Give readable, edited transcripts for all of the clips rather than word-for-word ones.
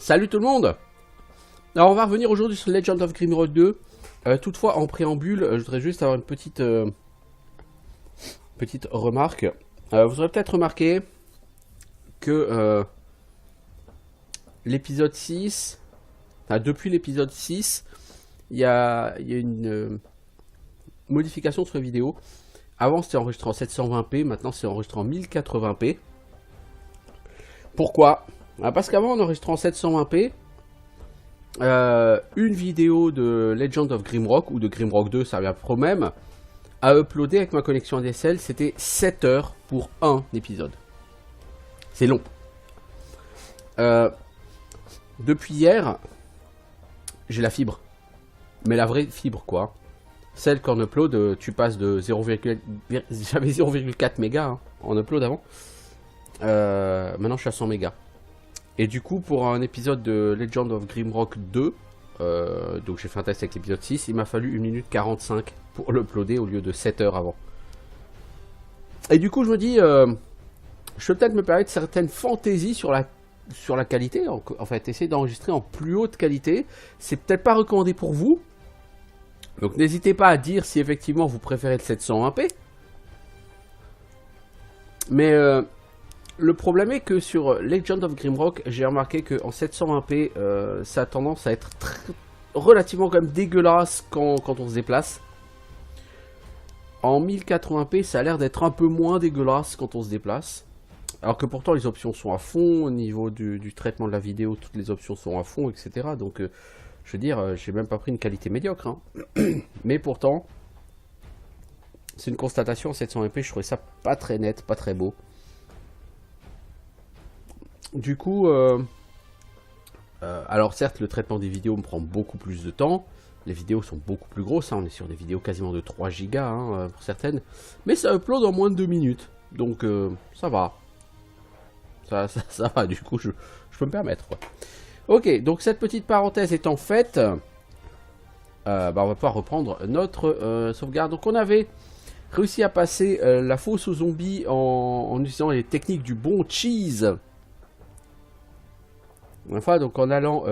Salut tout le monde. Alors on va revenir aujourd'hui sur Legend of Grimrock 2. Toutefois en préambule, je voudrais juste avoir une petite remarque. Vous aurez peut-être remarqué que l'épisode 6, depuis l'épisode 6, il y a une modification sur la vidéo. Avant c'était enregistré en 720p, maintenant c'est enregistré en 1080p. Pourquoi? Parce qu'avant on enregistrait en 720p. Une vidéo de Legend of Grimrock ou de Grimrock 2, ça revient pro même, à uploader avec ma connexion ADSL, c'était 7 heures pour un épisode. C'est long. Depuis hier, j'ai la fibre. Mais la vraie fibre, quoi. Celle qu'en upload, tu passes de 0,4 mégas hein, en upload avant. Maintenant, je suis à 100 mégas. Et du coup, pour un épisode de Legend of Grimrock 2, donc j'ai fait un test avec l'épisode 6, il m'a fallu 1 minute 45 pour l'uploader au lieu de 7 heures avant. Et du coup, je me dis, je peux peut-être me permettre certaines fantaisies sur la qualité. En fait, essayer d'enregistrer en plus haute qualité, c'est peut-être pas recommandé pour vous. Donc n'hésitez pas à dire si effectivement vous préférez le 720p. Mais le problème est que sur Legend of Grimrock, j'ai remarqué qu'en 720p, ça a tendance à être relativement quand même dégueulasse quand on se déplace. En 1080p, ça a l'air d'être un peu moins dégueulasse quand on se déplace. Alors que pourtant les options sont à fond, au niveau du traitement de la vidéo, toutes les options sont à fond, etc. Donc je veux dire, j'ai même pas pris une qualité médiocre. Hein. Mais pourtant, c'est une constatation en 720p, je trouvais ça pas très net, pas très beau. Du coup, alors certes, le traitement des vidéos me prend beaucoup plus de temps. Les vidéos sont beaucoup plus grosses, hein. On est sur des vidéos quasiment de 3 gigas hein, pour certaines. Mais ça upload en moins de 2 minutes. Donc ça va. Ça va, du coup, je peux me permettre. Quoi. Ok, donc cette petite parenthèse étant faite, on va pouvoir reprendre notre sauvegarde. Donc on avait réussi à passer la fosse aux zombies en utilisant les techniques du bon cheese. Enfin, donc en allant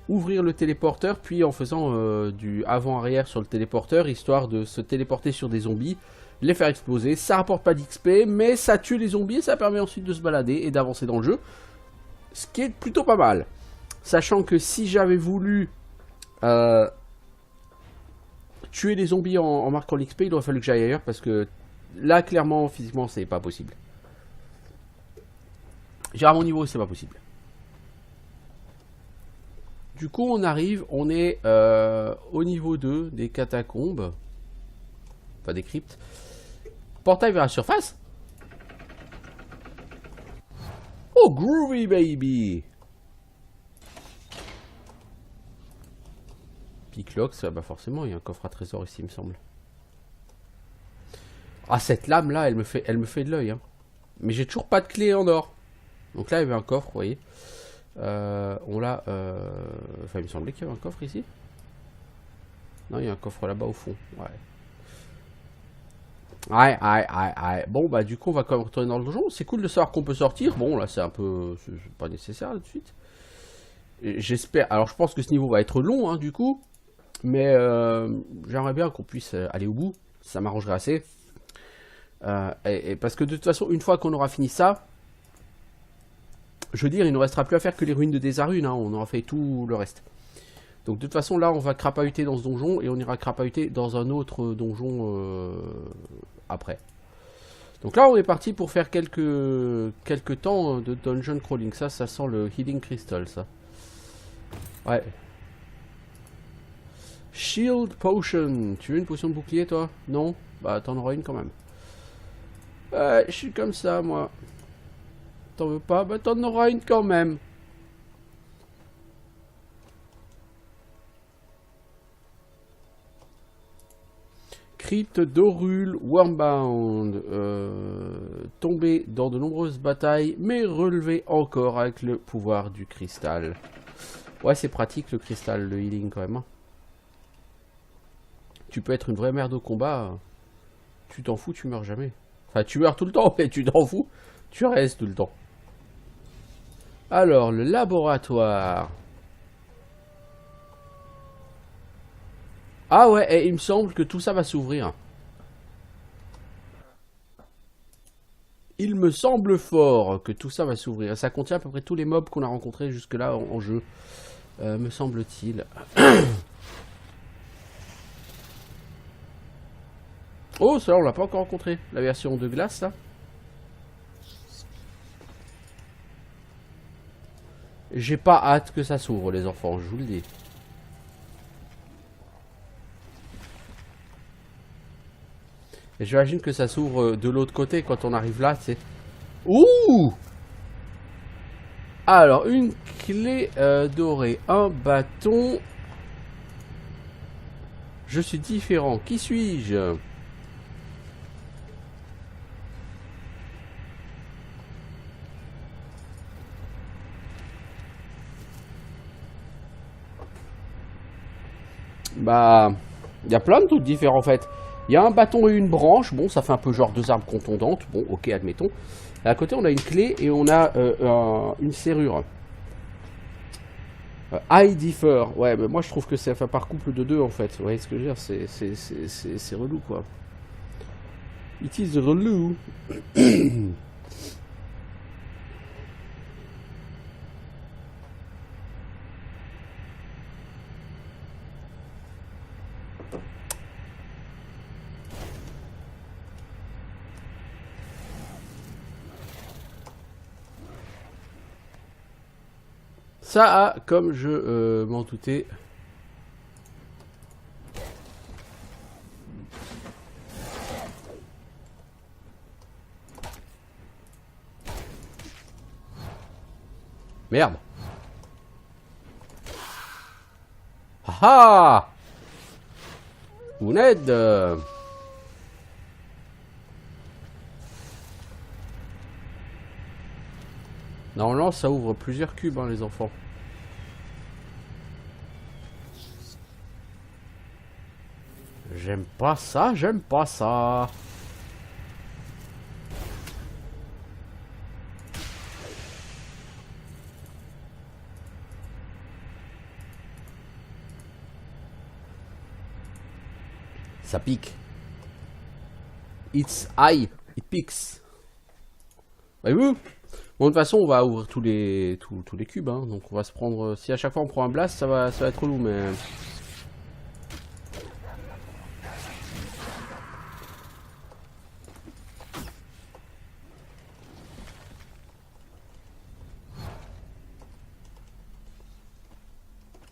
ouvrir le téléporteur, puis en faisant du avant-arrière sur le téléporteur, histoire de se téléporter sur des zombies, les faire exploser. Ça rapporte pas d'XP, mais ça tue les zombies et ça permet ensuite de se balader et d'avancer dans le jeu. Ce qui est plutôt pas mal. Sachant que si j'avais voulu tuer les zombies en marquant l'XP, il aurait fallu que j'aille ailleurs, parce que là, clairement, physiquement, c'est pas possible. J'ai à mon niveau, c'est pas possible. Du coup, on arrive, on est au niveau 2 des catacombes. Enfin, des cryptes. Portail vers la surface. Oh, groovy baby. Piclox, bah forcément, il y a un coffre à trésor ici, il me semble. Ah, cette lame là, elle me fait de l'œil. Hein. Mais j'ai toujours pas de clé en or. Donc là, il y avait un coffre, vous voyez. On l'a. Enfin, il me semblait qu'il y avait un coffre ici. Non, il y a un coffre là-bas au fond. Ouais. Ouais. Bon, bah, du coup, on va quand même retourner dans le donjon. C'est cool de savoir qu'on peut sortir. Bon, là, c'est un peu. C'est pas nécessaire là, tout de suite. J'espère. Alors, je pense que ce niveau va être long, hein, du coup. Mais j'aimerais bien qu'on puisse aller au bout. Ça m'arrangerait assez. Et parce que de toute façon, une fois qu'on aura fini ça. Je veux dire, il ne restera plus à faire que les ruines de Desarune, hein, on aura fait tout le reste. Donc de toute façon, là, on va crapahuter dans ce donjon, et on ira crapahuter dans un autre donjon après. Donc là, on est parti pour faire quelques temps de dungeon crawling. Ça sent le healing crystal, ça. Ouais. Shield potion. Tu veux une potion de bouclier, toi? Non? Bah, t'en auras une quand même. Je suis comme ça, moi. T'en veux pas? Bah t'en auras une quand même. Crypte d'Orul Wormbound. Tombé dans de nombreuses batailles, mais relevé encore avec le pouvoir du cristal. Ouais, c'est pratique le cristal, le healing quand même. Hein. Tu peux être une vraie merde au combat. Tu t'en fous, tu meurs jamais. Enfin, tu meurs tout le temps, mais tu t'en fous. Tu restes tout le temps. Alors, le laboratoire. Ah ouais, et il me semble que tout ça va s'ouvrir. Il me semble fort que tout ça va s'ouvrir. Ça contient à peu près tous les mobs qu'on a rencontrés jusque-là en jeu. Me semble-t-il. Oh, ça on l'a pas encore rencontré. La version de glace, là. J'ai pas hâte que ça s'ouvre, les enfants, je vous le dis. Et j'imagine que ça s'ouvre de l'autre côté quand on arrive là, tu sais. Ouh! Alors, une clé dorée, un bâton. Je suis différent. Qui suis-je? Bah, il y a plein de trucs différents en fait. Il y a un bâton et une branche. Bon, ça fait un peu genre deux armes contondantes. Bon, ok, admettons. À côté, on a une clé et on a une serrure. I differ. Ouais, mais moi je trouve que c'est fait par couple de deux en fait. Vous voyez ce que je veux dire? C'est relou quoi. It is relou. Ça a, comme je m'en doutais. Merde. Ah ah! Vous n'aide. Normalement, ça ouvre plusieurs cubes, hein, les enfants. J'aime pas ça, j'aime pas ça. Ça pique. It's high, it piques. Voyez-vous? Bon, de toute façon, on va ouvrir tous les cubes, hein. Donc on va se prendre. Si à chaque fois on prend un blast, ça va être relou, mais.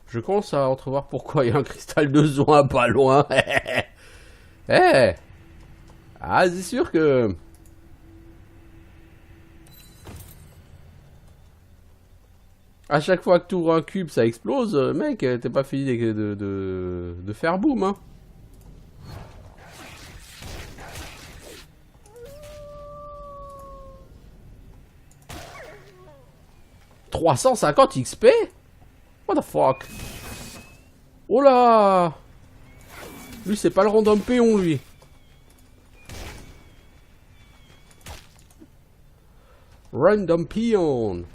Je commence à entrevoir pourquoi il y a un cristal de soin pas loin. Eh! Ah, c'est sûr que. À chaque fois que tu ouvres un cube, ça explose. Mec, t'es pas fini de faire boum, hein. « 350 XP? What the fuck? Oh là! Lui, c'est pas le random péon, lui. Random peon.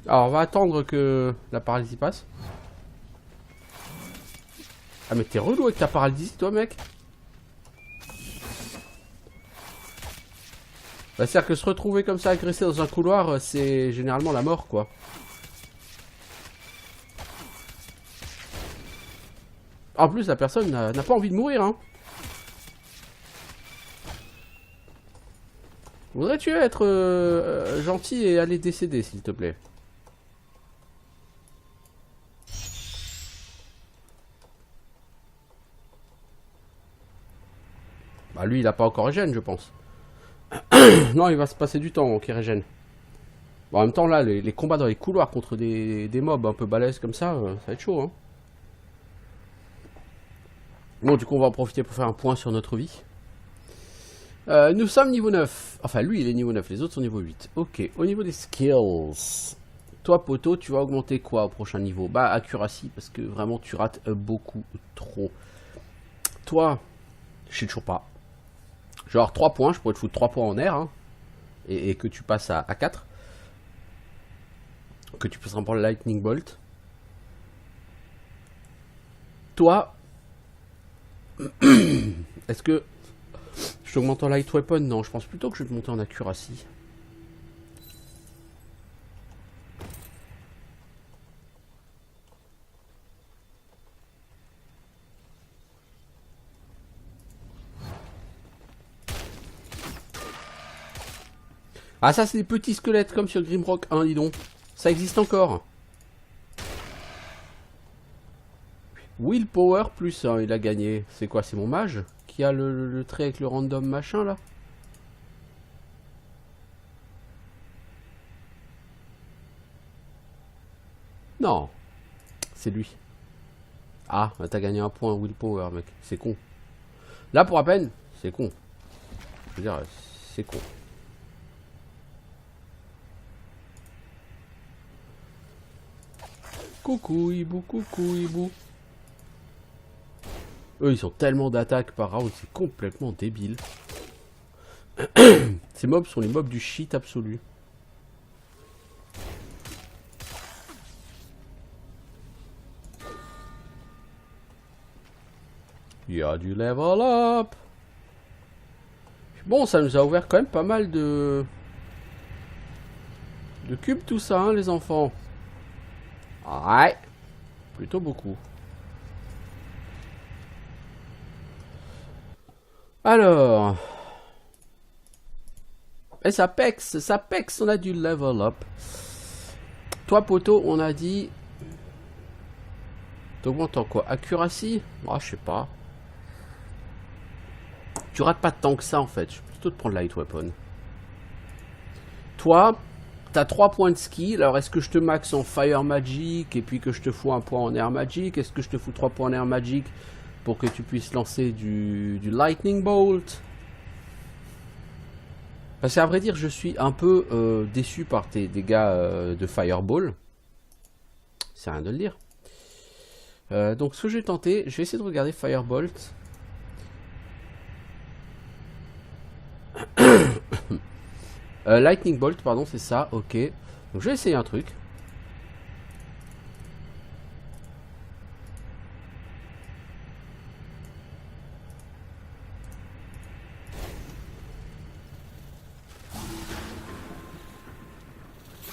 Alors, on va attendre que la paralysie passe. Ah, mais t'es relou avec ta paralysie, toi, mec. Bah, c'est-à-dire que se retrouver comme ça agressé dans un couloir, c'est généralement la mort, quoi. En plus, la personne n'a pas envie de mourir, hein. Voudrais-tu être gentil et aller décéder, s'il te plaît? Bah, lui, il a pas encore régène, je pense. Non, il va se passer du temps qu'il régène. Bon, en même temps, là, les combats dans les couloirs contre des mobs un peu balèzes comme ça va être chaud, hein. Bon, du coup, on va en profiter pour faire un point sur notre vie. Nous sommes niveau 9. Enfin, lui, il est niveau 9. Les autres sont niveau 8. Ok. Au niveau des skills. Toi, poteau, tu vas augmenter quoi au prochain niveau? Bah, accuracy, parce que vraiment, tu rates beaucoup trop. Toi, je sais toujours pas. Genre 3 points. Je pourrais te foutre 3 points en air. Hein, et que tu passes à 4. que tu puisses remporter le Lightning Bolt. Toi, est-ce que je t'augmente en Light Weapon? Non, je pense plutôt que je vais te monter en Accuracy. Ah, ça, c'est des petits squelettes comme sur Grimrock 1, dis donc. Ça existe encore. Willpower plus 1, il a gagné. C'est quoi? C'est mon mage qui a le trait avec le random machin là? Non, c'est lui. Ah, bah, t'as gagné un point Willpower, mec. C'est con. Là, pour à peine, c'est con. Je veux dire, c'est con. Coucou, hibou, coucou, hibou. Eux, ils ont tellement d'attaques par round, c'est complètement débile. Ces mobs sont les mobs du shit absolu. Il y a du level up. Bon, ça nous a ouvert quand même pas mal de cubes tout ça, hein, les enfants. Ouais, plutôt beaucoup. Alors, et ça pexe, on a du level up. Toi, poteau, on a dit... T'augmentes en quoi? Accuracy? Ah, je sais pas. Tu rates pas tant que ça, en fait. Je vais plutôt te prendre Light Weapon. Toi, t'as 3 points de ski. Alors, est-ce que je te max en Fire Magic et puis que je te fous un point en Air Magic? Est-ce que je te fous 3 points en Air Magic pour que tu puisses lancer du Lightning Bolt? Parce qu'à vrai dire, je suis un peu déçu par tes dégâts de Fireball. C'est rien de le dire. Donc, ce que je vais tenter, je vais essayer de regarder Firebolt. Lightning Bolt, pardon, c'est ça, ok. Donc, je vais essayer un truc.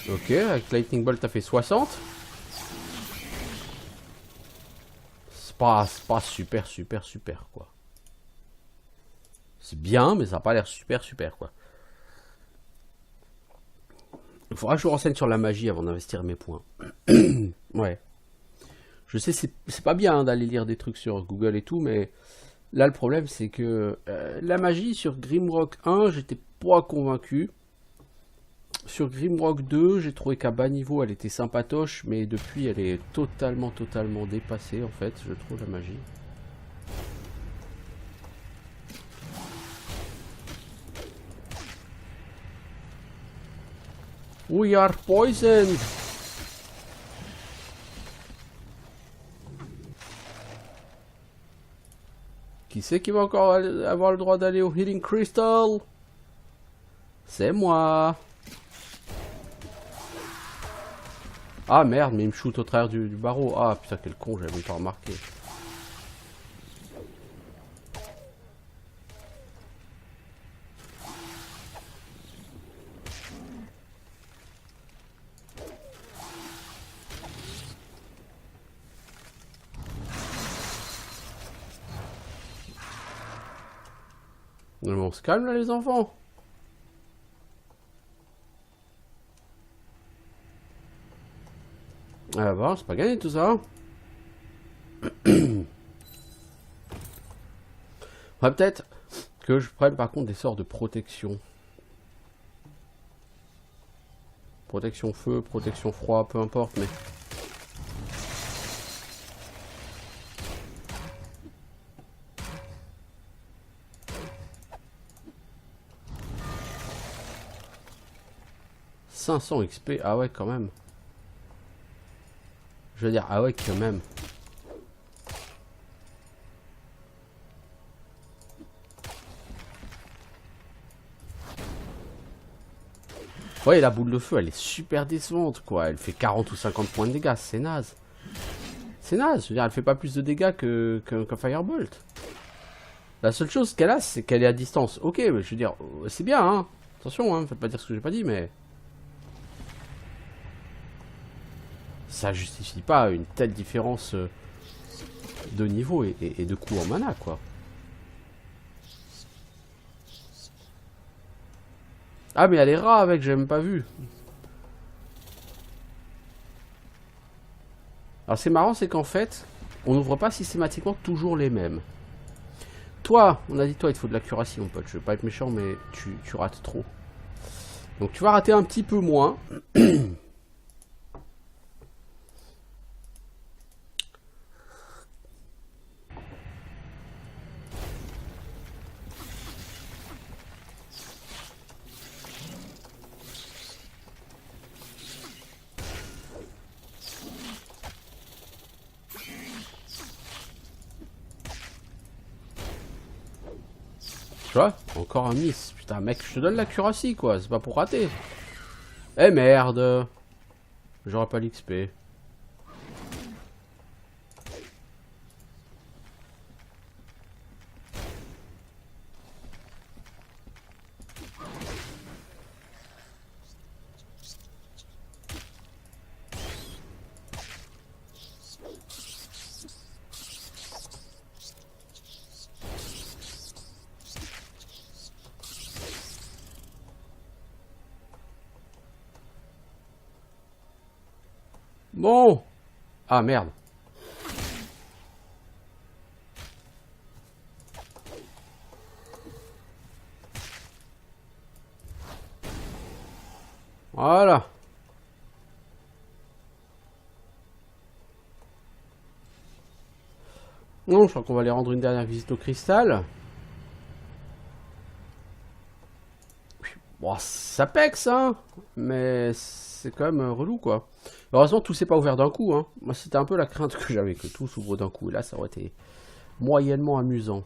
Ok, avec Lightning Bolt, t'as fait 60. C'est pas super, quoi. C'est bien, mais ça n'a pas l'air super, quoi. Il faudra que je me renseigne sur la magie avant d'investir mes points. Ouais. Je sais, c'est pas bien hein, d'aller lire des trucs sur Google et tout, mais là, le problème, c'est que la magie sur Grimrock 1, j'étais pas convaincu. Sur Grimrock 2, j'ai trouvé qu'à bas niveau, elle était sympatoche, mais depuis, elle est totalement dépassée, en fait, je trouve, la magie. We are poisoned! Qui c'est qui va encore avoir le droit d'aller au Healing Crystal? C'est moi! Ah merde, mais il me shoot au travers du barreau. Ah putain, quel con, j'avais même pas remarqué. Mais on se calme là, les enfants. Ah bon, c'est pas gagné tout ça. Ouais, peut-être que je prenne par contre des sorts de protection. Protection feu, protection froid, peu importe, mais... « 500 XP, ah ouais quand même. » Je veux dire, ah ouais quand même. Ouais, la boule de feu, elle est super décevante, quoi. Elle fait 40 ou 50 points de dégâts, c'est naze. C'est naze, je veux dire, elle fait pas plus de dégâts qu'un Firebolt. La seule chose qu'elle a, c'est qu'elle est à distance. Ok, mais je veux dire, c'est bien, hein. Attention, hein, faites pas dire ce que j'ai pas dit, mais... ça justifie pas une telle différence de niveau et de coût en mana, quoi. Ah, mais elle est rare avec, j'ai même pas vu. Alors, c'est marrant, c'est qu'en fait, on n'ouvre pas systématiquement toujours les mêmes. Toi, on a dit, toi, il te faut de l'accuracy, mon pote. Je veux pas être méchant, mais tu rates trop. Donc, tu vas rater un petit peu moins. Tu vois, encore un miss. Putain, mec, je te donne l'accuracy, quoi. C'est pas pour rater. Eh merde. J'aurais pas l'XP. Bon. Ah, merde. Voilà. Non, je crois qu'on va aller rendre une dernière visite au cristal. Bon, ça pexe, hein. Mais c'est quand même relou, quoi. Heureusement, tout s'est pas ouvert d'un coup, hein. Moi, c'était un peu la crainte que j'avais, que tout s'ouvre d'un coup. Et là, ça aurait été moyennement amusant.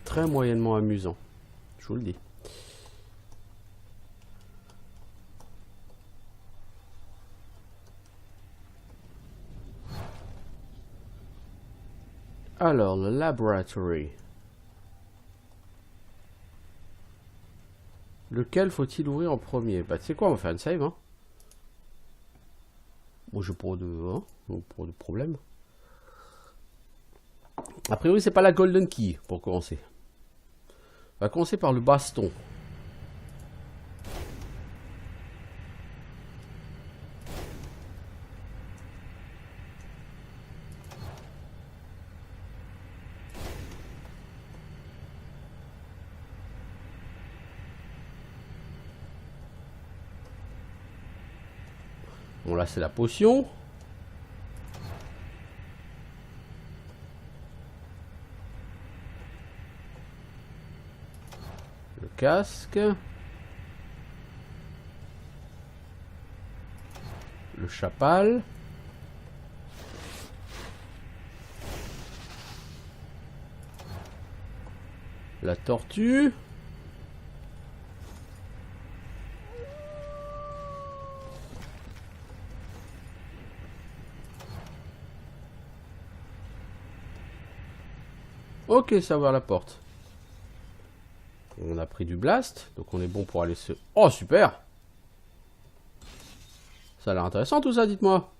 Très moyennement amusant. Je vous le dis. Alors, le laboratory. Lequel faut-il ouvrir en premier? Bah, tu sais quoi, on va faire une save, hein. Moi, j'ai pas de, hein, pas de problème. A priori, c'est pas la golden key, pour commencer. On va commencer par le baston. Bon, là, c'est la potion. Le casque. Le chapal. La tortue. Ok, ça ouvre la porte. On a pris du blast, donc on est bon pour aller se... Oh, super! Ça a l'air intéressant tout ça, dites-moi.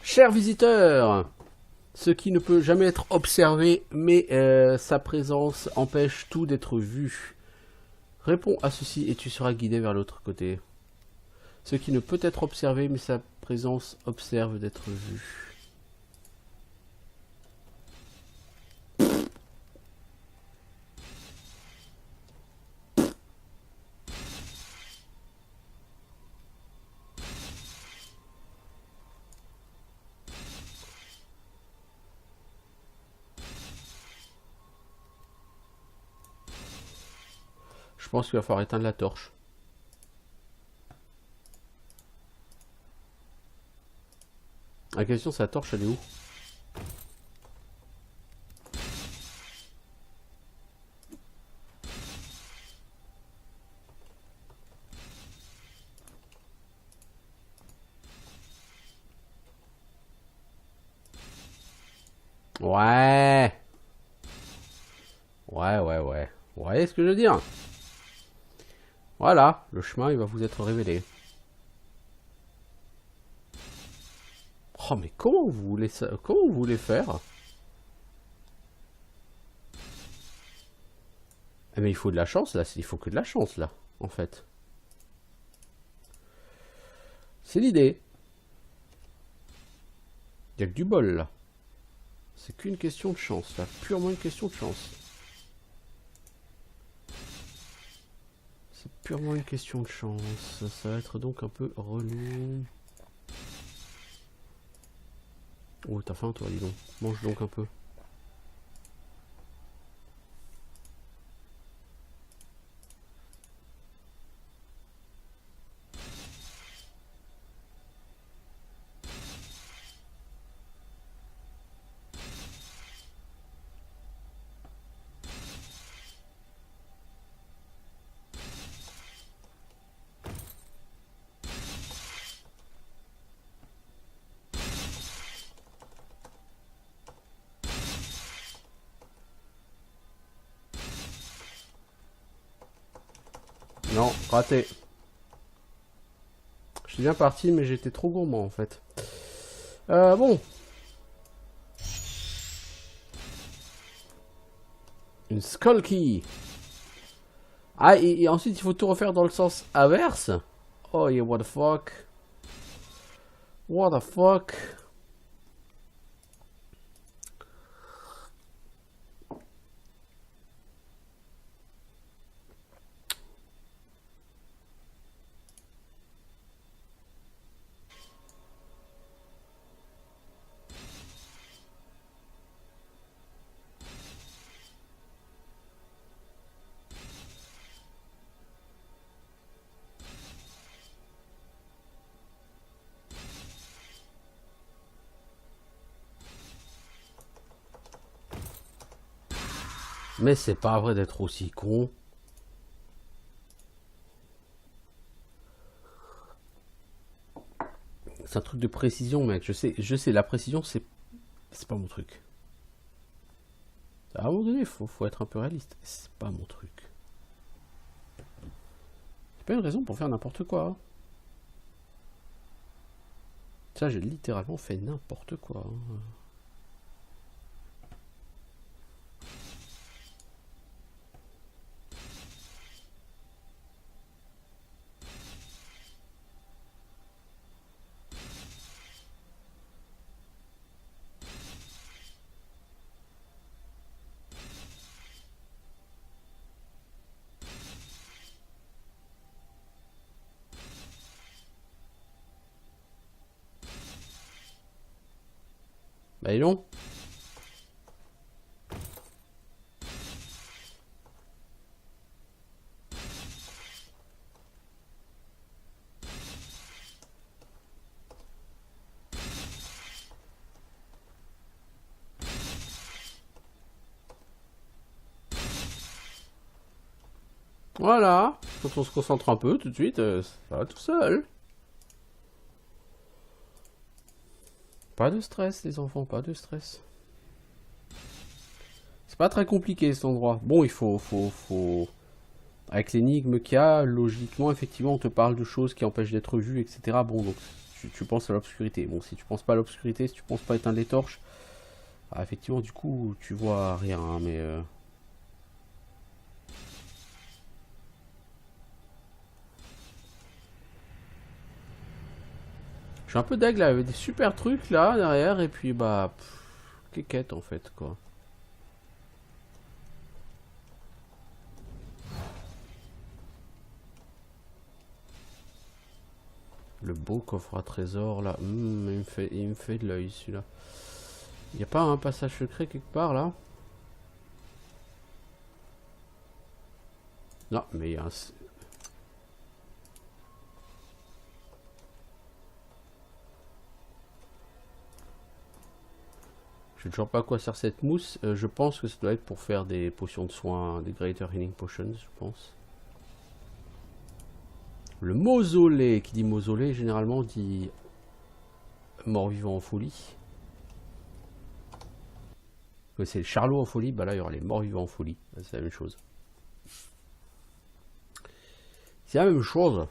Chers visiteurs, ce qui ne peut jamais être observé, mais sa présence empêche tout d'être vu. Réponds à ceci et tu seras guidé vers l'autre côté. Ce qui ne peut être observé, mais sa présence observe d'être vu. Je pense qu'il va falloir éteindre la torche. La question c'est la torche elle est où? Ouais. Ouais. Vous voyez ce que je veux dire? Voilà, le chemin il va vous être révélé. Oh mais comment vous voulez ça? Comment vous voulez faire? Eh mais il faut de la chance là, il faut que de la chance là, en fait. C'est l'idée. Il y a que du bol là. C'est qu'une question de chance là, purement une question de chance. C'est purement une question de chance. Ça va être donc un peu relou. Oh, t'as faim toi, dis donc. Mange donc un peu. Non, raté. Je suis bien parti, mais j'étais trop gourmand en fait. Bon. Une skull key. Ah, et ensuite il faut tout refaire dans le sens inverse. Oh yeah, what the fuck. What the fuck. Mais c'est pas vrai d'être aussi con. C'est un truc de précision, mec. Je sais, la précision, c'est pas mon truc. À un moment donné, faut être un peu réaliste. C'est pas mon truc. C'est pas une raison pour faire n'importe quoi. Hein. Ça, j'ai littéralement fait n'importe quoi. Hein. Bah non. Voilà. Quand on se concentre un peu, tout de suite, ça va tout seul. Pas de stress, les enfants, pas de stress. C'est pas très compliqué cet endroit. Bon, il faut... Avec l'énigme qu'il y a, logiquement, effectivement, on te parle de choses qui empêchent d'être vues, etc. Bon, donc tu penses à l'obscurité. Bon, si tu penses pas à l'obscurité, si tu penses pas à éteindre les torches, ah, effectivement, du coup, tu vois rien, hein, mais... Je suis un peu deg là, il y avait des super trucs là, derrière, et puis bah... Quéquette en fait, quoi. Le beau coffre à trésor là, il me fait de l'œil celui-là. Y a pas un passage secret quelque part là? Non, mais il y a un... Je sais toujours pas à quoi sert cette mousse. Je pense que ça doit être pour faire des potions de soins, des Greater Healing Potions, je pense. Le mausolée, qui dit mausolée, généralement dit mort-vivant en folie. C'est le charlot en folie, bah là il y aura les morts-vivants en folie. C'est la même chose. C'est la même chose.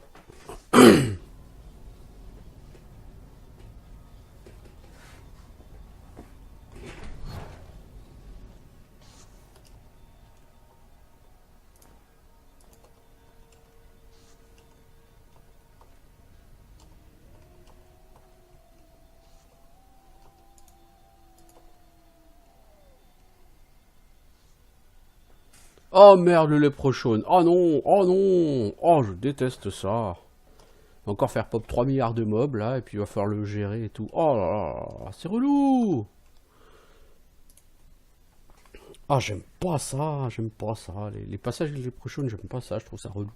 Oh merde, le léprechaune. Oh non, oh non. Oh, je déteste ça. Encore faire pop 3 milliards de mobs là, et puis il va falloir le gérer et tout. Oh là là, c'est relou. Ah, j'aime pas ça, j'aime pas ça. Les passages avec les léprechaunes, j'aime pas ça, je trouve ça relou.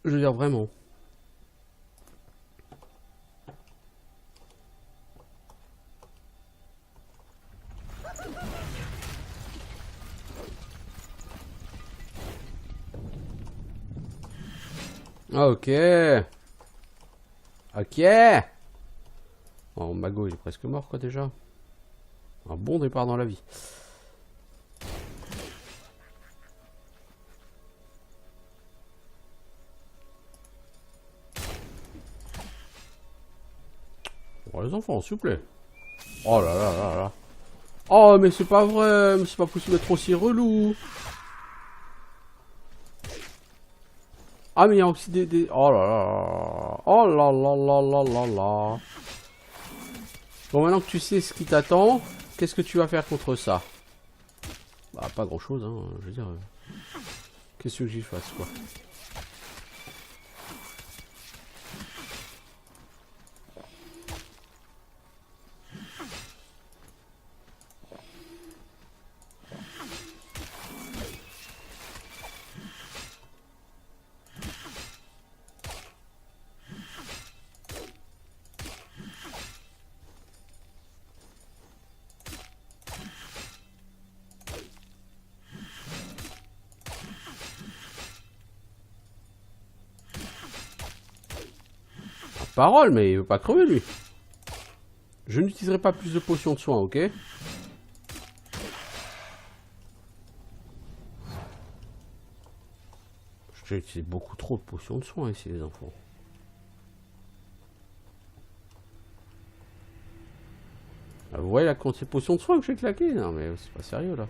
Je veux dire vraiment. Ok. Ok. Oh, Mago, il est presque mort, quoi, déjà. Un bon départ dans la vie. Bon, les enfants, s'il vous plaît. Oh là là là là. Oh, mais c'est pas vrai. Mais c'est pas possible d'être aussi relou. Ah, mais il y a aussi des... Oh là là. Oh là là là là là là. Bon, maintenant que tu sais ce qui t'attend, qu'est-ce que tu vas faire contre ça? Bah, pas grand-chose, hein. Je veux dire... Qu'est-ce que j'y fasse, quoi? Parole, mais il veut pas crever, lui. Je n'utiliserai pas plus de potions de soins, ok? J'ai utilisé beaucoup trop de potions de soins ici, les enfants. Ah, vous voyez la quantité de potions de soins que j'ai claqué? Non, mais c'est pas sérieux, là.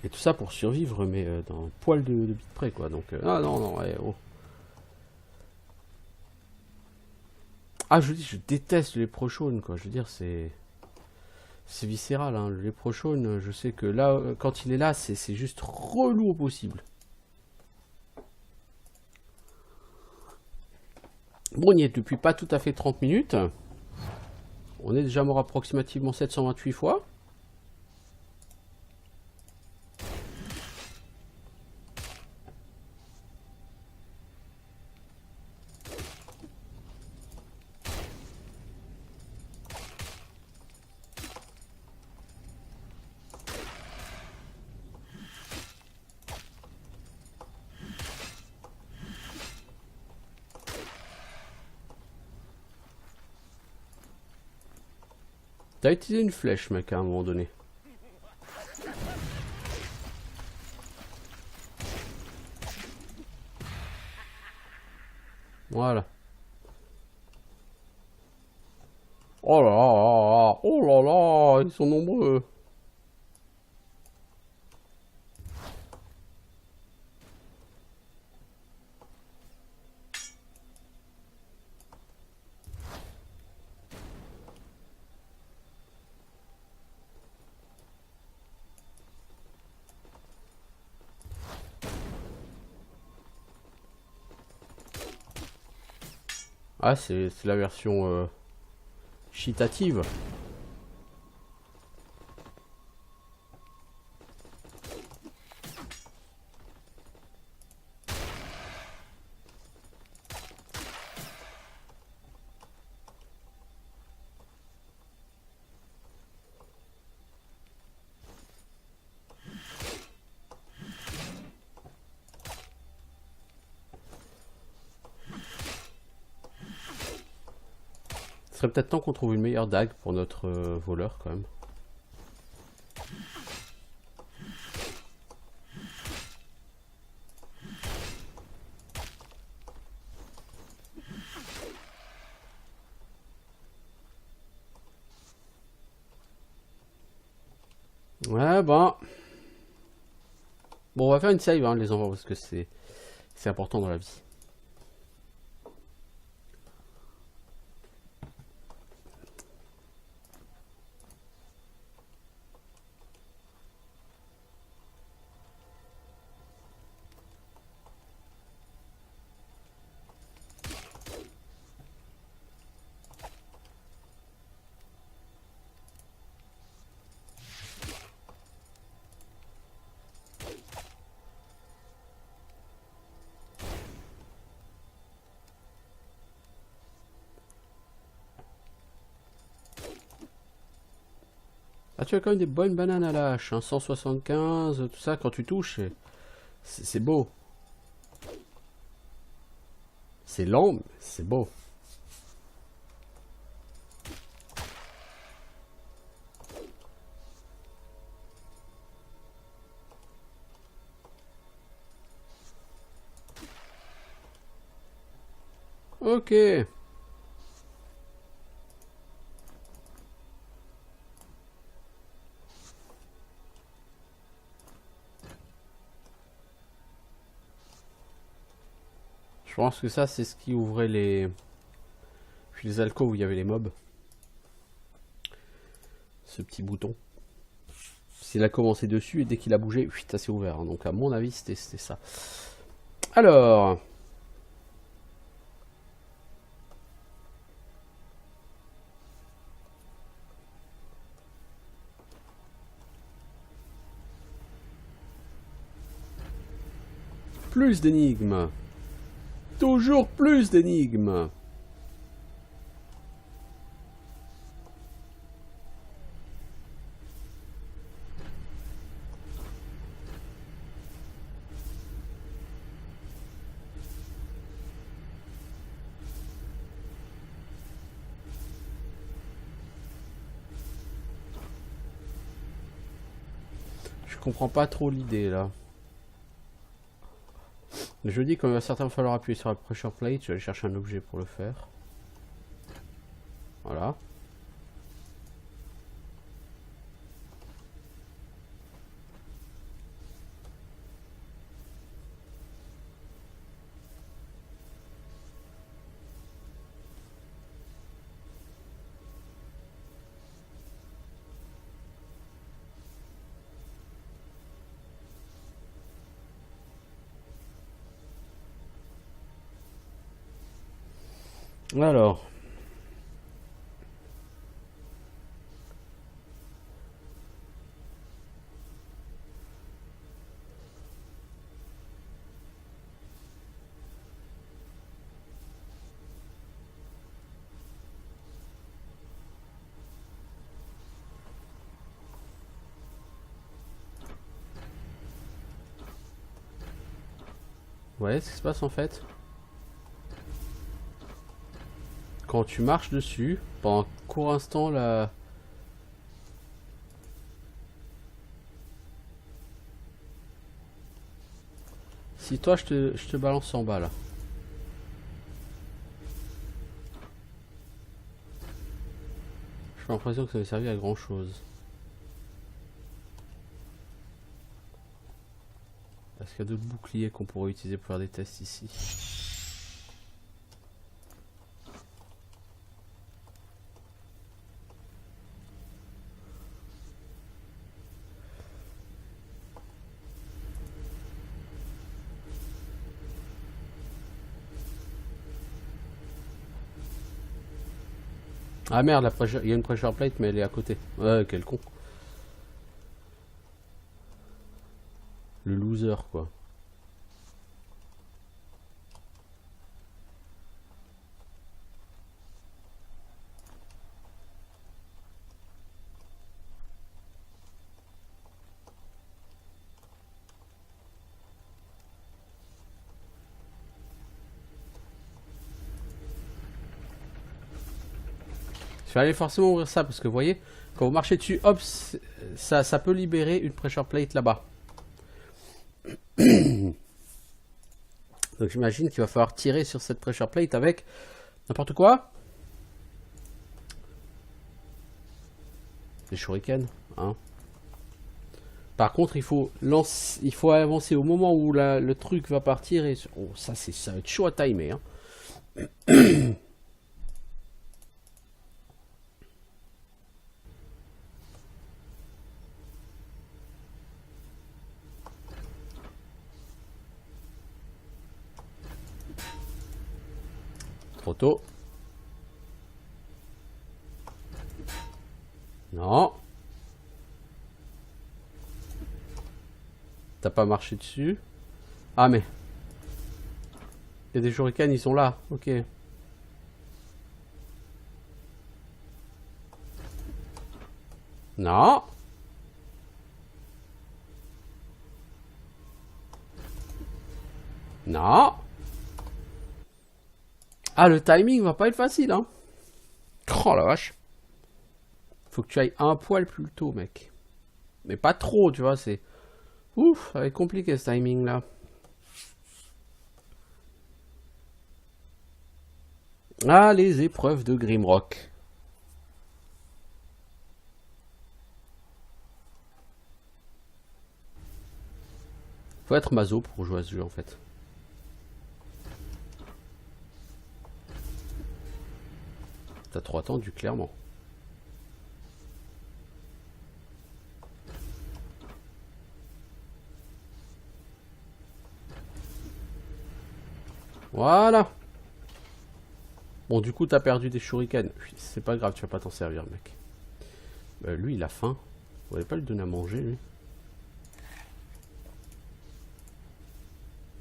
Et tout ça pour survivre, mais dans un poil de bite près, quoi. Donc, ah non, non, ouais, oh. Ah, je vous dis, je déteste les léprechaune, quoi. Je veux dire, c'est viscéral, hein. Le léprechaune, je sais que là, quand il est là, c'est juste relou au possible. Bon, on y est depuis pas tout à fait 30 minutes. On est déjà mort approximativement 728 fois. T'as utilisé une flèche, mec, à un moment donné. Voilà. Oh là là, oh là là, ils sont nombreux. Ah, c'est la version chitative. Ce serait peut-être temps qu'on trouve une meilleure dague pour notre voleur quand même. Ouais, bon. Bon, on va faire une save, hein, les enfants, parce que c'est important dans la vie. Ah, tu as quand même des bonnes bananes à la hache, hein, 175, tout ça, quand tu touches, c'est beau. C'est lent, mais c'est beau. Ok. Je pense que ça, c'est ce qui ouvrait les alcôves où il y avait les mobs. Ce petit bouton. S'il a commencé dessus et dès qu'il a bougé, ça s'est ouvert. Donc à mon avis, c'était ça. Alors... Plus d'énigmes. Toujours plus d'énigmes. Je comprends pas trop l'idée là. Je dis qu'il va certainement falloir appuyer sur la pressure plate. Je vais aller chercher un objet pour le faire. Voilà. Alors. Ouais, ce qui se passe en fait. Quand tu marches dessus, pendant un court instant, là... Si toi, je te balance 100 balles. J'ai l'impression que ça va servir à grand chose. Est-ce qu'il y a d'autres boucliers qu'on pourrait utiliser pour faire des tests ici? Ah merde, il y a une pressure plate, mais elle est à côté. Ouais, quel con. Le loser, quoi. Il fallait forcément ouvrir ça parce que vous voyez, quand vous marchez dessus, hop, ça peut libérer une pressure plate là-bas. Donc j'imagine qu'il va falloir tirer sur cette pressure plate avec n'importe quoi. Les shurikens, hein. Par contre, il faut avancer au moment où le truc va partir et oh, ça va être chaud à timer, hein. Trop tôt. Non. T'as pas marché dessus. Ah mais. Il y a des shurikens, ils sont là. Ok. Non. Non. Ah, le timing va pas être facile, hein. Oh la vache. Faut que tu ailles un poil plus tôt, mec. Mais pas trop, tu vois, c'est... Ouf, ça va être compliqué ce timing là. Ah, les épreuves de Grimrock. Faut être maso pour jouer à ce jeu en fait. T'as trop attendu, clairement. Voilà. Bon, du coup, t'as perdu des shurikens. C'est pas grave, tu vas pas t'en servir, mec. Lui, il a faim. Vous n'allez pas lui donner à manger, lui.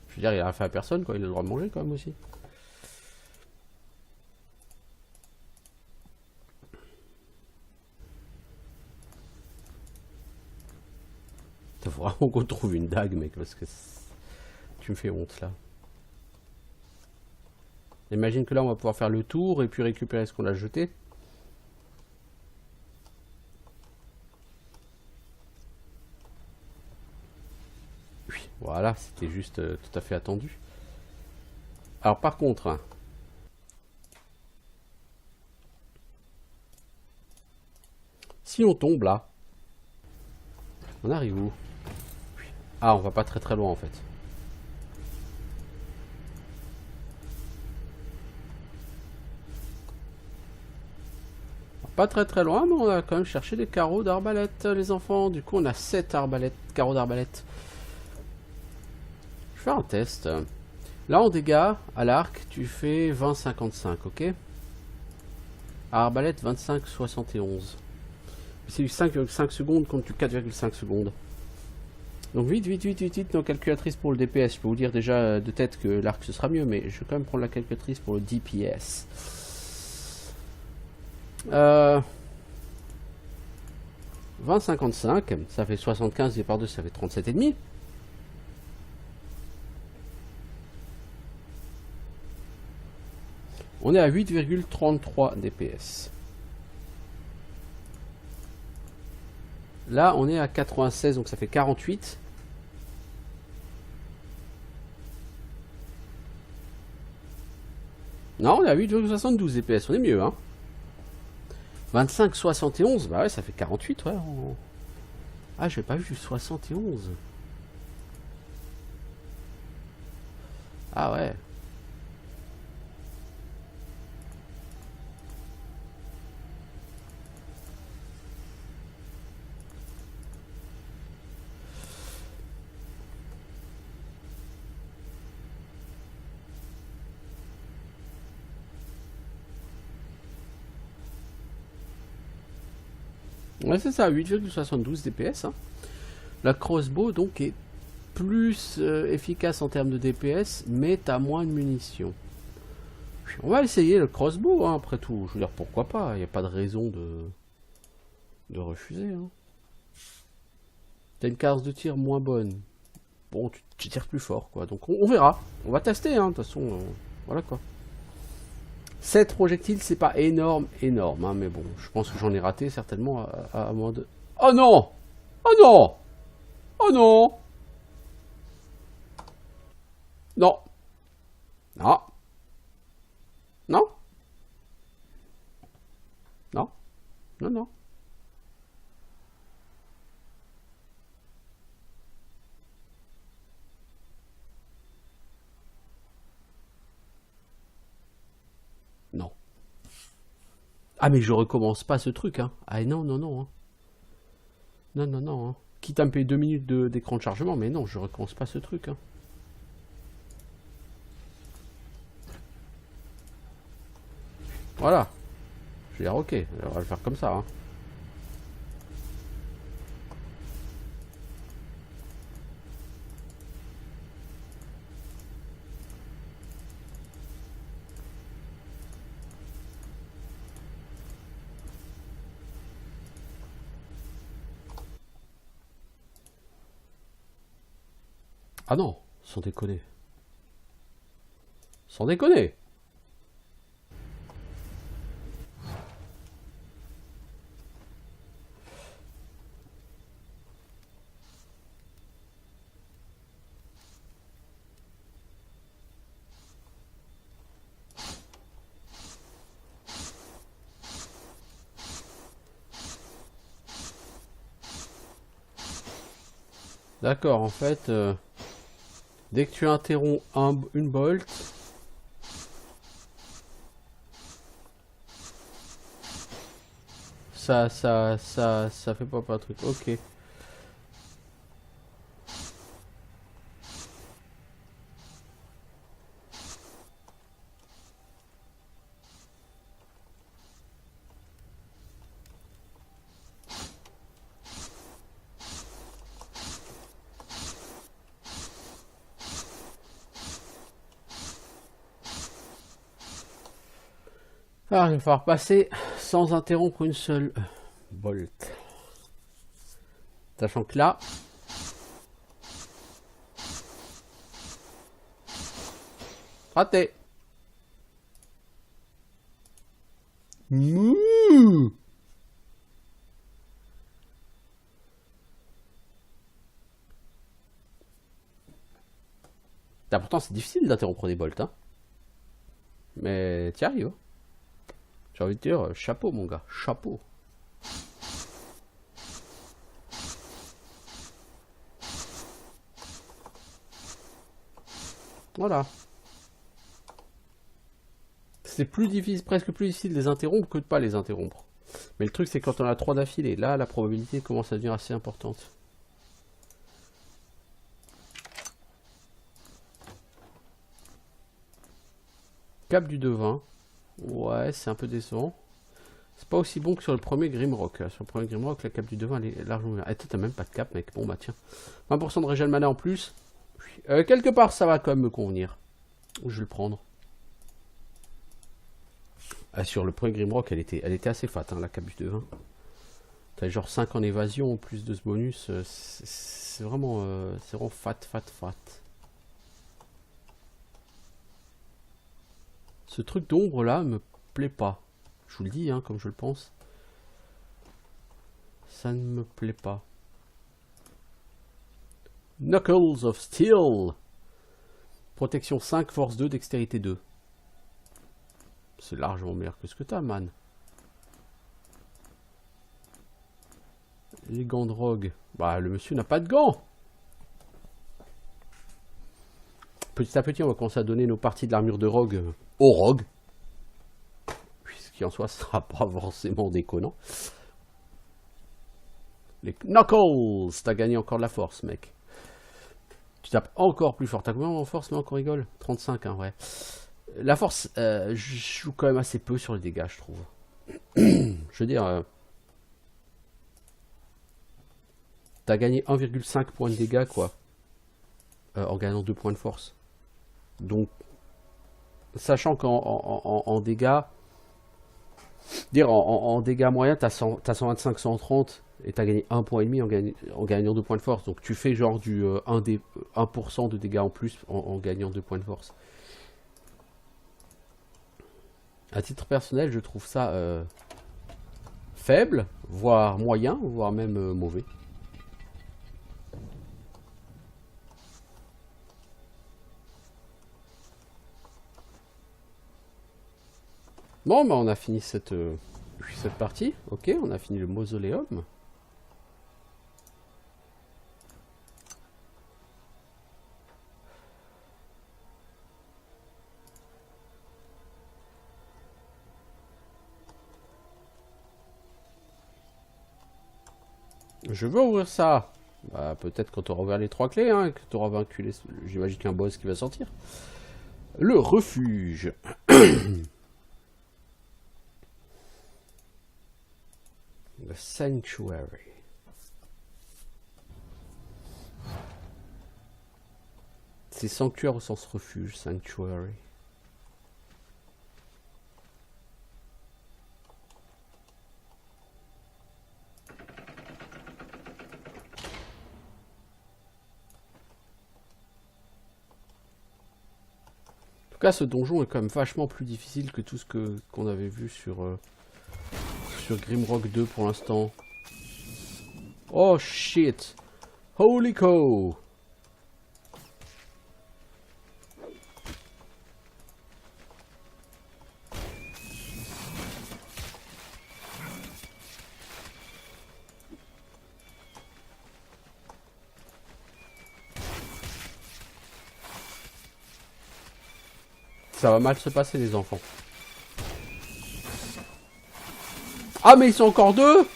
Je veux dire, il a faim à personne, quoi. Il a le droit de manger, quand même, aussi. Faut vraiment qu'on trouve une dague, mec, parce que tu me fais honte, là. Imagine que là, on va pouvoir faire le tour et puis récupérer ce qu'on a jeté. Oui, voilà, c'était juste tout à fait attendu. Alors, par contre, hein, si on tombe là, on arrive où? Ah, on va pas très très loin en fait. Pas très très loin, mais on a quand même cherché des carreaux d'arbalète, les enfants. Du coup, on a 7 carreaux d'arbalète. Je vais faire un test. Là, en dégâts, à l'arc, tu fais 20-55, ok? À arbalète, 25-71. C'est du 5,5 secondes contre du 4,5 secondes. Donc vite, nos calculatrices pour le DPS. Je peux vous dire déjà de tête que l'arc ce sera mieux, mais je vais quand même prendre la calculatrice pour le DPS. 20-55, ça fait 75 et par 2, ça fait 37,5. On est à 8,33 DPS. Là, on est à 96, donc ça fait 48. Non, on est à 8,72 DPS, on est mieux, hein. 25,71, bah ouais, ça fait 48, ouais. Ah, j'ai pas vu 71. Ah ouais. Ouais, c'est ça, 8,72 DPS. Hein. La crossbow, donc, est plus efficace en termes de DPS, mais t'as moins de munitions. On va essayer le crossbow, hein, après tout. Je veux dire, pourquoi pas? Il n'y a pas de raison de refuser. Hein. T'as une case de tir moins bonne. Bon, tu tires plus fort, quoi. Donc, on verra. On va tester, hein, de toute façon. Voilà, quoi. 7 projectiles, c'est pas énorme, énorme, hein, mais bon, je pense que j'en ai raté certainement à moins de... Oh non! Oh non! Oh non! Non! Non! Non! Non! Non, non. Non. Ah mais je recommence pas ce truc, hein. Ah non, non, non. Hein. Non, non, non. Hein. Quitte à me payer 2 minutes d'écran de chargement, mais non, je recommence pas ce truc. Hein. Voilà. Je vais dire ok, on va le faire comme ça. Hein. Ah non, sans déconner. Sans déconner. D'accord, en fait, dès que tu interromps une bolt, ça fait pas un truc. Ok. Alors, il va falloir passer sans interrompre une seule bolt. Sachant que là, raté. Mouh. Ah, pourtant, c'est difficile d'interrompre des bolts, hein. Mais t'y arrives. Hein. J'ai envie de dire, chapeau, mon gars, chapeau. Voilà. C'est plus difficile, presque plus difficile de les interrompre que de pas les interrompre. Mais le truc, c'est quand on a 3 d'affilée, là, la probabilité commence à devenir assez importante. Cap du devin. Ouais, c'est un peu décevant. C'est pas aussi bon que sur le premier Grimrock. Sur le premier Grimrock, la cap du devin, elle est largement... Ah, t'as même pas de cap, mec. Bon, bah tiens. 20% de régel mana en plus. Quelque part, ça va quand même me convenir. Je vais le prendre. Ah, sur le premier Grimrock, elle était assez fat, hein, la cap du devin. T'as genre 5 en évasion, en plus de ce bonus. C'est vraiment fat, fat, fat. Ce truc d'ombre là me plaît pas. Je vous le dis, hein, comme je le pense. Ça ne me plaît pas. Knuckles of Steel. Protection 5, force 2, dextérité 2. C'est largement meilleur que ce que t'as, man. Les gants de rogue. Bah, le monsieur n'a pas de gants. Petit à petit, on va commencer à donner nos parties de l'armure de rogue au rogue. Ce qui en soi sera pas forcément déconnant. Les Knuckles. T'as gagné encore de la force, mec. Tu tapes encore plus fort. T'as combien en force, mais encore rigole 35, hein, ouais. La force, je joue quand même assez peu sur les dégâts, je trouve. Je veux dire, t'as gagné 1,5 points de dégâts, quoi. En gagnant 2 points de force. Donc, sachant qu'en dégâts, dire en dégâts moyens, t'as 125, 130, et t'as gagné 1,5 point en gagnant 2 points de force. Donc tu fais genre du 1% de dégâts en plus en gagnant 2 points de force. À titre personnel, je trouve ça faible, voire moyen, voire même mauvais. Bon, bah on a fini cette partie. Ok, on a fini le mausoléum. Je veux ouvrir ça. Bah, peut-être quand tu auras ouvert les 3 clés, hein, que tu auras vaincu les... J'imagine qu'un boss qui va sortir. Le refuge. The Sanctuary. C'est sanctuaire au sens refuge, Sanctuary. En tout cas, ce donjon est quand même vachement plus difficile que tout ce qu'on avait vu sur Grimrock 2 pour l'instant. Oh shit! Holy cow! Ça va mal se passer les enfants. Ah mais ils sont encore deux.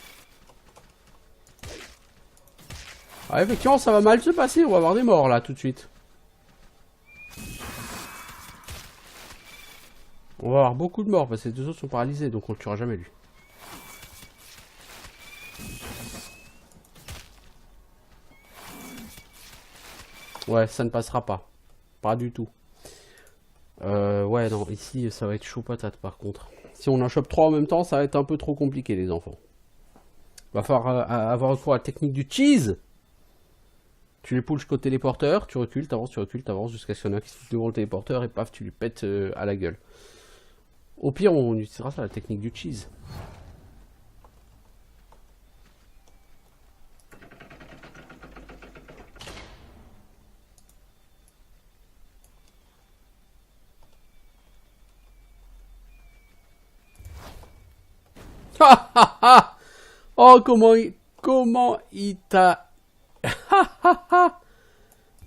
Ah effectivement ça va mal se passer, on va avoir des morts là tout de suite. On va avoir beaucoup de morts parce que les deux autres sont paralysés donc on le tuera jamais lui. Ouais ça ne passera pas. Pas du tout. Ouais non ici ça va être chaud patate par contre. Si on en chope 3 en même temps ça va être un peu trop compliqué les enfants. Va falloir avoir recours à la technique du cheese. Tu les poules jusqu'au téléporteur, tu recules, t'avances jusqu'à ce qu'il y en a un qui se fout devant le téléporteur et paf, tu lui pètes à la gueule. Au pire, on utilisera ça, la technique du cheese. Oh, comment il t'a...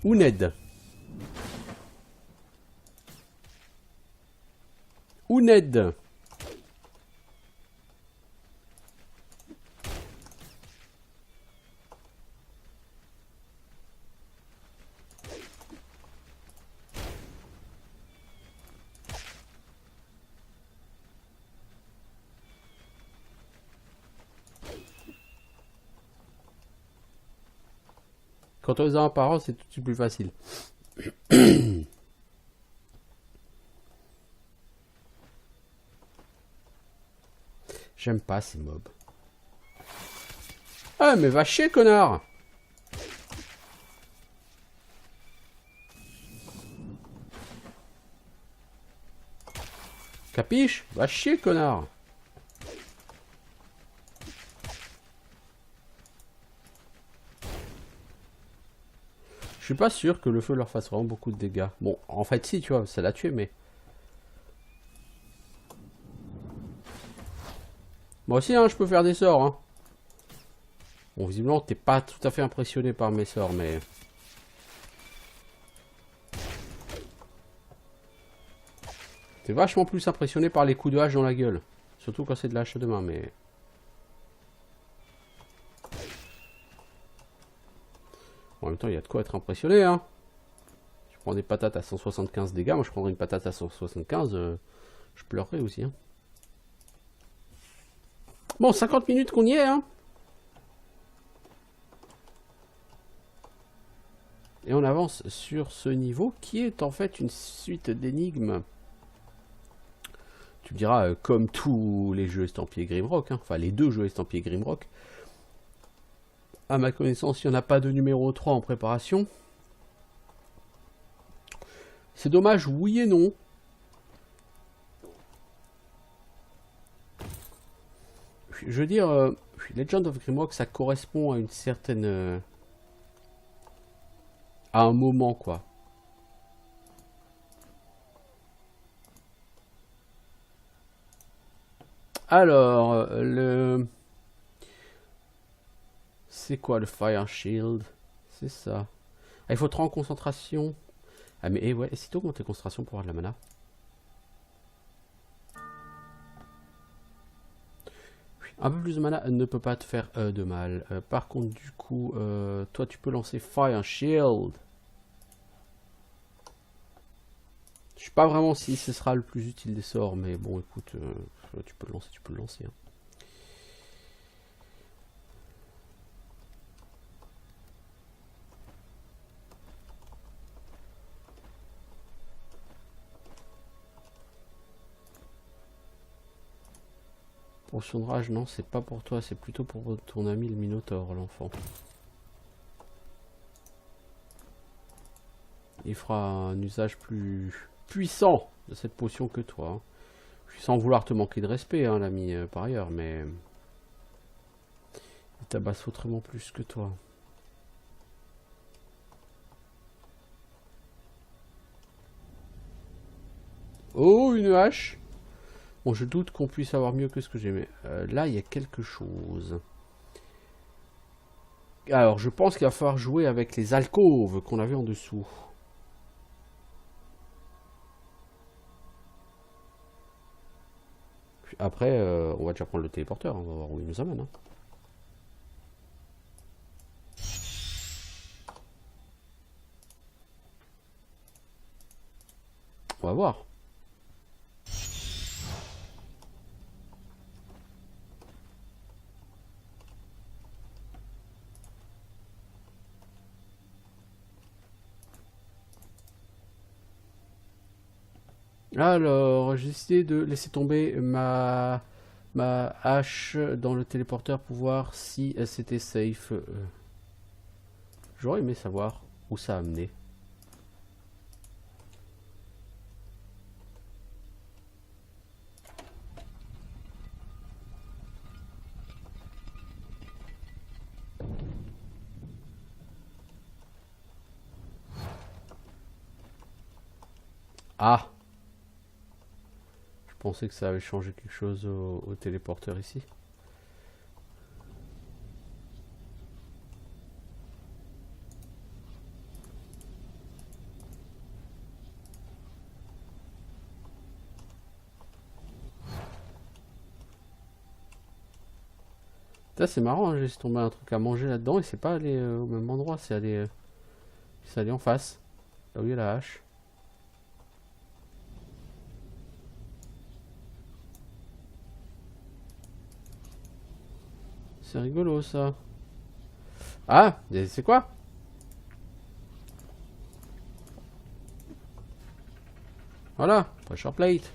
Ou Ned. Ou Ned. Quand on les a en parents, c'est tout de suite plus facile. J'aime pas ces mobs. Ah, mais va chier, connard! Capiche? Va chier, connard! Je suis pas sûr que le feu leur fasse vraiment beaucoup de dégâts. Bon, en fait, si, tu vois, ça l'a tué, mais... Moi aussi, hein, je peux faire des sorts, hein. Bon, visiblement, t'es pas tout à fait impressionné par mes sorts, mais... T'es vachement plus impressionné par les coups de hache dans la gueule. Surtout quand c'est de la hache de main, mais... En même temps, il y a de quoi être impressionné, hein. Je prends des patates à 175 dégâts, moi je prendrais une patate à 175, je pleurerais aussi, hein. Bon, 50 minutes qu'on y est, hein. Et on avance sur ce niveau qui est en fait une suite d'énigmes. Tu me diras, comme tous les jeux estampillés Grimrock, hein, enfin les deux jeux estampillés Grimrock. À ma connaissance, il n'y en a pas de numéro 3 en préparation. C'est dommage, oui et non. je veux dire, Legend of Grimrock, ça correspond à une certaine... à un moment, quoi. Alors, le... C'est quoi le Fire Shield? C'est ça. Ah, il faut 30 en concentration. Ah mais ouais, et si tu augmentes tes concentrations pour avoir de la mana? Un peu plus de mana ne peut pas te faire de mal. Par contre, du coup, toi tu peux lancer Fire Shield. Je sais pas vraiment si ce sera le plus utile des sorts, mais bon, écoute, tu peux le lancer. Hein. Potion de rage, non, c'est pas pour toi, c'est plutôt pour ton ami le Minotaure, l'enfant. Il fera un usage plus puissant de cette potion que toi. Hein. Sans vouloir te manquer de respect, hein, l'ami, par ailleurs, mais... Il tabasse autrement plus que toi. Oh, une hache. Bon, je doute qu'on puisse avoir mieux que ce que j'ai, mais là, il y a quelque chose. Alors, je pense qu'il va falloir jouer avec les alcôves qu'on avait en dessous. Puis après, on va déjà prendre le téléporteur, hein, on va voir où il nous amène. Hein. On va voir. Alors, j'ai décidé de laisser tomber ma hache dans le téléporteur pour voir si c'était safe. J'aurais aimé savoir où ça a amené. Ah! Je pensais que ça avait changé quelque chose au téléporteur ici. C'est marrant, hein, j'ai laissé tomber un truc à manger là-dedans et c'est pas allé au même endroit, c'est allé en face. Là où il y a la hache. C'est rigolo ça. Ah, c'est quoi? Voilà, pressure plate.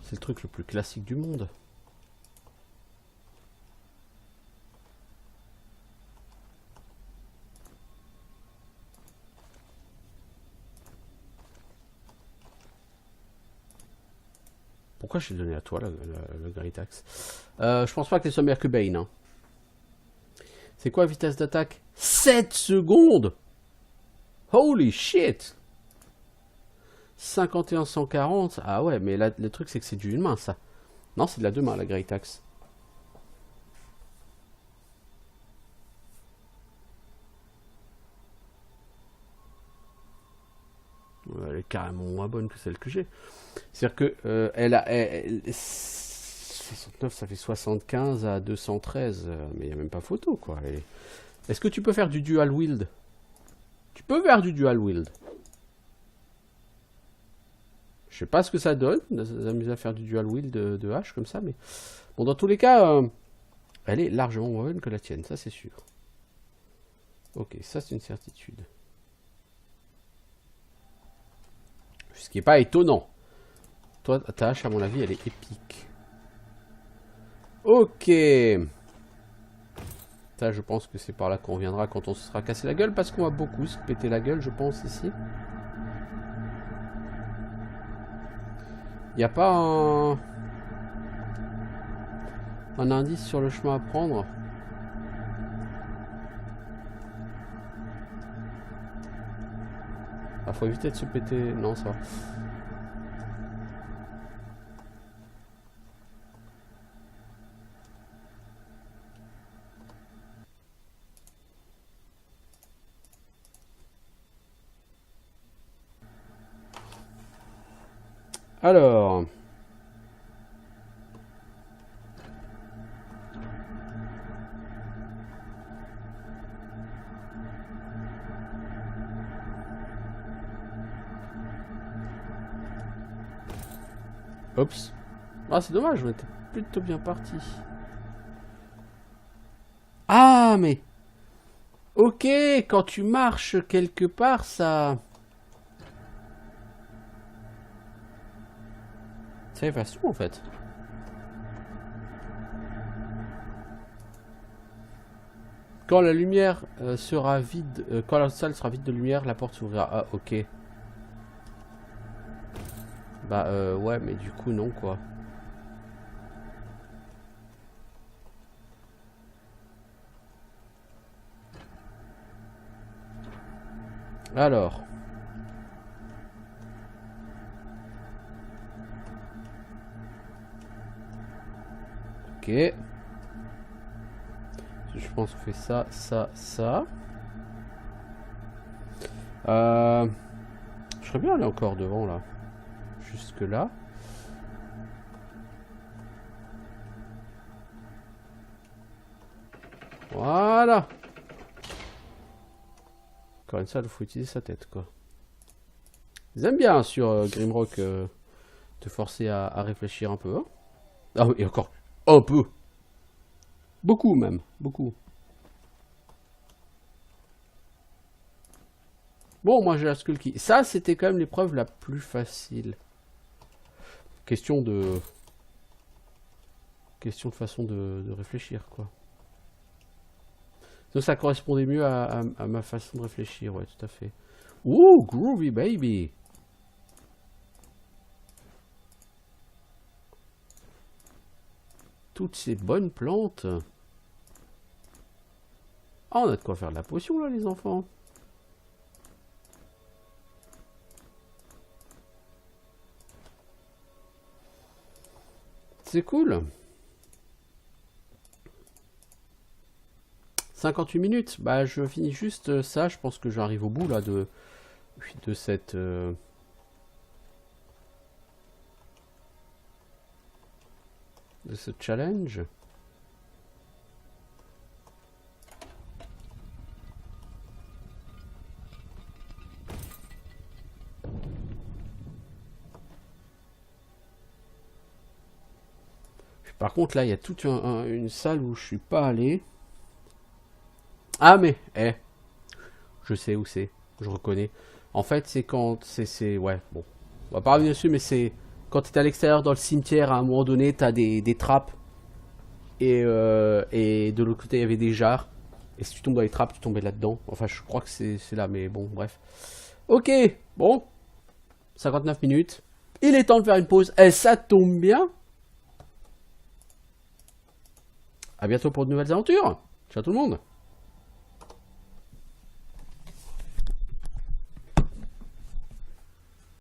C'est le truc le plus classique du monde. Pourquoi je t'ai donné à toi le Great Axe? Je pense pas que t'es sommaire que Bane. Hein. C'est quoi la vitesse d'attaque? 7 secondes! Holy shit! 51-140. Ah ouais, mais là, le truc c'est que c'est du une main ça. Non, c'est de la deux mains la Great Axe. Elle est carrément moins bonne que celle que j'ai. C'est-à-dire que elle a 69, ça fait 75 à 213, mais il n'y a même pas photo quoi. Est-ce que tu peux faire du dual wield? Tu peux faire du dual wield. Je sais pas ce que ça donne, s'amuser à faire du dual wield de hache comme ça, mais bon, dans tous les cas, elle est largement moins bonne que la tienne, ça c'est sûr. Ok, ça c'est une certitude. Ce qui n'est pas étonnant. Toi, ta hache, à mon avis, elle est épique. Ok. Ça, je pense que c'est par là qu'on reviendra quand on se sera cassé la gueule, parce qu'on va beaucoup se péter la gueule, je pense, ici. Il n'y a pas un... Un indice sur le chemin à prendre. Ah, faut éviter de se péter. Non, ça va. Alors. Oups. Ah, c'est dommage, on était plutôt bien parti. Ah, mais... Ok, quand tu marches quelque part, ça... Ça efface tout, en fait. Quand la lumière sera vide... quand la salle sera vide de lumière, la porte s'ouvrira. Ah, ok. Bah, ouais, mais du coup, non, quoi. Alors. Ok. Je pense qu'on fait ça, ça, ça. Je serais bien aller encore devant, là. Jusque là. Voilà. Encore une salle, il faut utiliser sa tête, quoi. Ils aiment bien sur Grimrock te forcer à réfléchir un peu. Hein. Ah oui, et encore un peu. Beaucoup même, beaucoup. Bon, moi j'ai la Skull Key. Ça, c'était quand même l'épreuve la plus facile. Question de façon de réfléchir, quoi. Donc ça correspondait mieux à ma façon de réfléchir, ouais, tout à fait. Ouh, groovy baby. Toutes ces bonnes plantes. Ah, on a de quoi faire de la potion, là, les enfants. C'est cool. 58 minutes. Bah, je finis juste ça. Je pense que j'arrive au bout, là, de cette... de ce challenge. Par contre, là, il y a toute une salle où je suis pas allé. Ah, mais, je sais où c'est. Je reconnais. En fait, c'est quand... ouais, bon. On va pas revenir dessus, mais c'est... Quand tu es à l'extérieur dans le cimetière, à un moment donné, tu as des trappes. Et de l'autre côté, il y avait des jarres. Et si tu tombes dans les trappes, tu tombais là-dedans. Enfin, je crois que c'est là, mais bon, bref. Ok, bon. 59 minutes. Il est temps de faire une pause. Et ça tombe bien. À bientôt pour de nouvelles aventures. Ciao tout le monde.